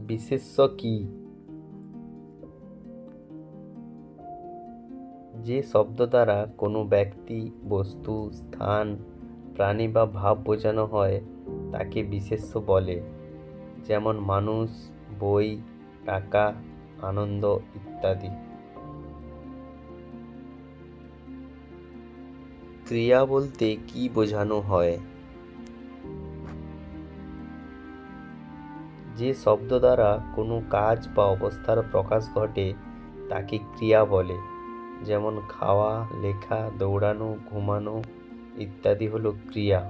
বিশেষ্য কি? যে শব্দ দ্বারা কোনো ব্যক্তি, বস্তু, স্থান, প্রাণী বা ভাব বোঝানো হয় তাকে বিশেষ্য বলে। যেমন মানুষ, বই, টাকা, আনন্দ ইত্যাদি। ক্রিয়া বলতে কি বোঝানো হয়? যে শব্দ দ্বারা কোনো কাজ বা অবস্থার প্রকাশ ঘটে তাকে ক্রিয়া বলে। যেমন খাওয়া, লেখা, দৌড়ানো, ঘুমানো ইত্যাদি হলো ক্রিয়া।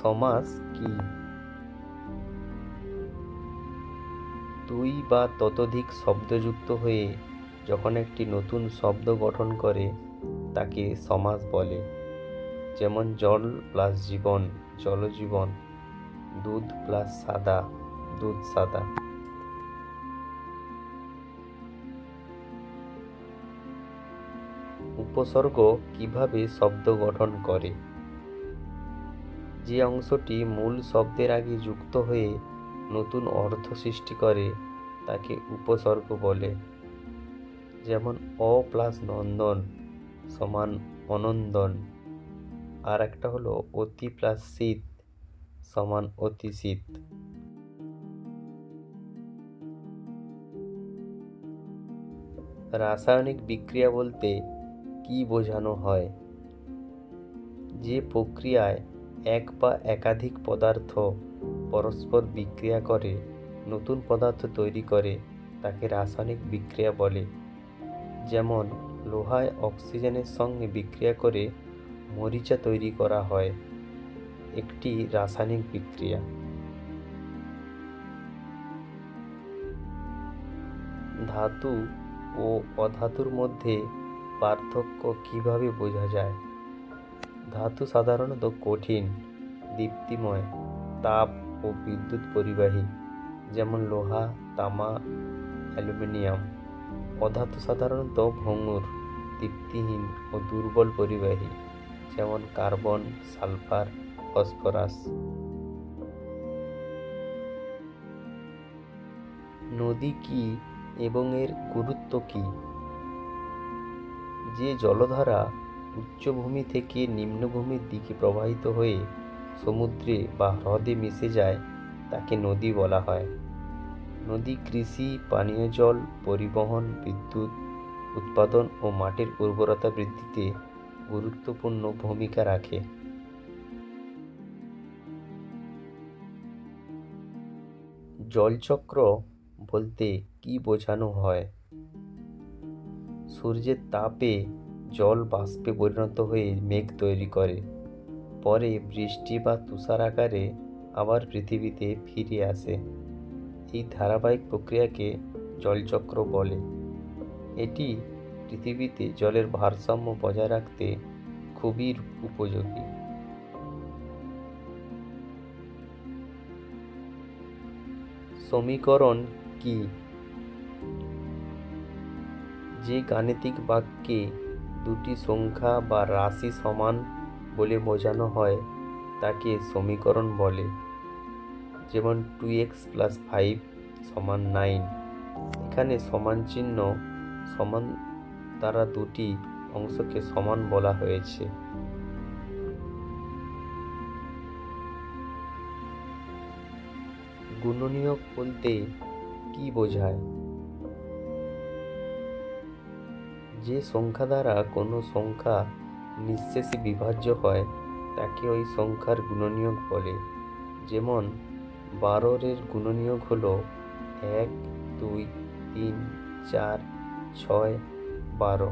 সমাস কি? দুই বা ততোধিক শব্দযুক্ত হয়ে যখন একটি নতুন শব্দ গঠন করে তাকে সমাস বলে। যেমন জল প্লাস জীবন, জলজীবন। দুধ প্লাস সাদা, দুধ সাদা। উপসর্গ কিভাবে শব্দ গঠন করে? যে অংশটি মূল শব্দের আগে যুক্ত হয়ে নতুন অর্থ সৃষ্টি করে তাকে উপসর্গ বলে। যেমন অ প্লাস নন্দন সমান অনন্দন। আর একটা হলো অতি প্লাস শীত সমান অতি শীত। রাসায়নিক বিক্রিয়া বলতে কি বোঝানো হয়? যে প্রক্রিয়ায় এক বা একাধিক পদার্থ পরস্পর বিক্রিয়া করে নতুন পদার্থ তৈরি করে তাকে রাসায়নিক বিক্রিয়া বলে। যেমন লোহায় অক্সিজেনের সঙ্গে বিক্রিয়া করে মরিচা তৈরি করা হয়, একটি রাসায়নিক বিক্রিয়া। ধাতু ও অধাতুর মধ্যে পার্থক্য কিভাবে বোঝা যায়? ধাতু সাধারণত কঠিন, দীপ্তিময়, তাপ ও বিদ্যুৎ পরিবাহী। যেমন লোহা, তামা, অ্যালুমিনিয়াম। অধাতু সাধারণত ভঙ্গুর, দীপ্তিহীন ও দুর্বল পরিবাহী। যেমন কার্বন, সালফার, ফসফরাস। নদী কি এবং এর গুরুত্ব কি? যে জলধারা উচ্চভূমি থেকে নিম্নভূমির দিকে প্রবাহিত হয়ে সমুদ্রে বা হ্রদে মিশে যায় তাকে নদী বলা হয়। নদী কৃষি, পানীয় জল, পরিবহন, বিদ্যুৎ উৎপাদন ও মাটির উর্বরতা বৃদ্ধিতে গুরুত্বপূর্ণ ভূমিকা রাখে। জলচক্র বলতে কি বোঝানো হয়? সূর্যের তাপে জল বাষ্পে পরিণত হয়ে মেঘ তৈরি করে, পরে বৃষ্টি বা তুষার আকারে আবার পৃথিবীতে ফিরে আসে। এই ধারাবাহিক প্রক্রিয়াকে জলচক্র বলে। এটি পৃথিবীতে জলের ভারসাম্য বজায় রাখতে খুবই উপযোগী। সমীকরণ কি? যে গাণিতিক বাক্যে দুটি সংখ্যা বা রাশি সমান বলে বোঝানো হয় তাকে সমীকরণ বলে। যেমন 2x + 5 = 9। এখানে সমান চিহ্ন সমান দ্বারা দুটি অংশকে সমান বলা হয়েছে। গুণনীয়ক বলতে কি বোঝায়? যে সংখ্যা দ্বারা কোনো সংখ্যা নিঃশেষে বিভাজ্য হয় তাকে ওই সংখ্যার গুণনীয়ক বলে। যেমন 12 এর গুণনীয়ক হলো 1, 2, 3, 4, 6, 12।